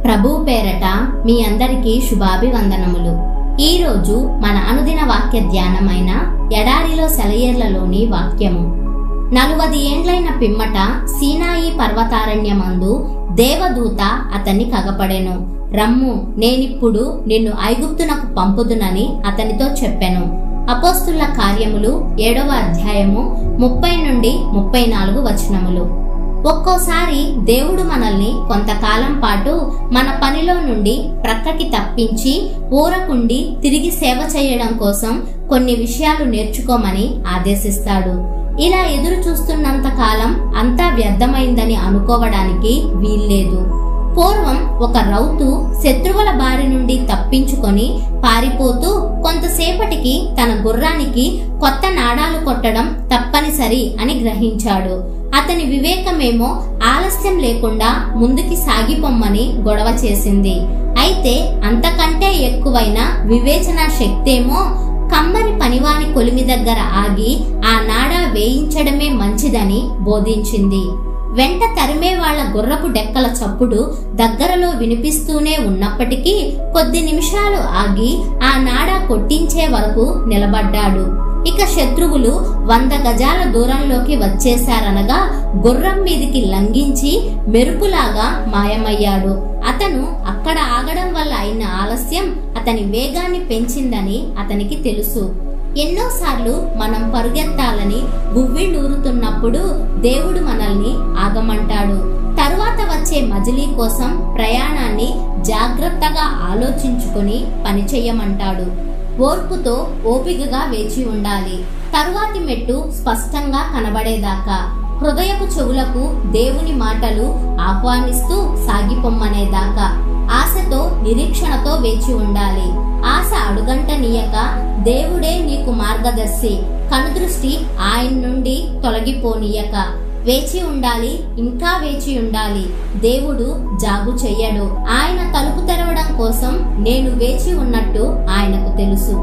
ప్రభువు పేరట మీ అందరికీ శుభాభివందనములు. ఈరోజు మన అనుదిన వాక్య ధ్యానమైన ఎడారిలో సెలయేర్లలోని వాక్యము. 40 ఏండ్లైన పిమ్మట సీనాయి పర్వతారణ్యమందు దేవదూత అతన్ని కగపడెను. రమ్ము, నేనిప్పుడు నిన్ను ఐగుప్తునకు పంపుదునని అతనితో చెప్పెను. అపోస్తుల కార్యములు 7వ అధ్యాయము 30 నుండి 34 వచనములు. ఒక్కోసారి దేవుడు మనల్ని కొంతకాలం పాటు మన పనిలో నుండి ప్రక్కకి తప్పించి ఊరకుండి తిరిగి సేవ చేయడం కోసం కొన్ని విషయాలు నేర్చుకోమని ఆదేశిస్తాడు. ఇలా ఎదురు చూస్తున్నంత కాలం అంతా వ్యర్థమైందని అనుకోవడానికి వీల్లేదు. పూర్వం ఒక రౌతు శత్రువుల బారి నుండి తప్పించుకొని పారిపోతూ కొంతసేపటికి తన గుర్రానికి కొత్త నాడాలు కొట్టడం తప్పనిసరి అని గ్రహించాడు. అతని వివేకమేమో ఆలస్యం లేకుండా ముందుకి సాగిపోమ్మని గొడవ చేసింది. అయితే అంతకంటే ఎక్కువైన వివేచన శక్తేమో కమ్మరి పనివాని కొలిమి దగ్గర ఆగి ఆ నాడా వేయించడమే మంచిదని బోధించింది. వెంట తరిమే వాళ్ల గుర్రపు డెక్కల చప్పుడు దగ్గరలో వినిపిస్తూనే ఉన్నప్పటికీ కొద్ది నిమిషాలు ఆగి ఆ నాడా కొట్టించే వరకు నిలబడ్డాడు. ఇక శత్రువులు 100 గజాల దూరంలోకి వచ్చేశారనగా గుర్రం మీదికి లంఘించి మెరుపులాగా మాయమయ్యాడు. అతను అక్కడ ఆగడం వల్ల అయిన ఆలస్యం అతని వేగాన్ని పెంచిందని అతనికి తెలుసు. ఎన్నోసార్లు మనం పరుగెత్తాలని గువ్విళ్ళూరుతున్నప్పుడు దేవుడు మనల్ని ఆగమంటాడు. తరువాత వచ్చే మజిలీ కోసం ప్రయాణాన్ని జాగ్రత్తగా ఆలోచించుకొని పనిచేయమంటాడు. ఓర్పుతో ఓపికగా వేచి ఉండాలి. తరువాతి మెట్టు స్పష్టంగా కనబడేదాకా, హృదయపు చెవులకు దేవుని మాటలు ఆహ్వానిస్తూ సాగిపొమ్మనేదాకా ఆశతో నిరీక్షణతో వేచి ఉండాలి. ఆశ అడుగంటనీయక దేవుడే నీకు మార్గదర్శి, కనుదృష్టి ఆయన నుండి తొలగిపోనీయక వేచి ఉండాలి. ఇంకా వేచి ఉండాలి. దేవుడు జాగు చెయ్యడు. ఆయన తలుపు తెరవడం కోసం నేను వేచి ఉన్నట్టు ఆయనకు తెలుసు.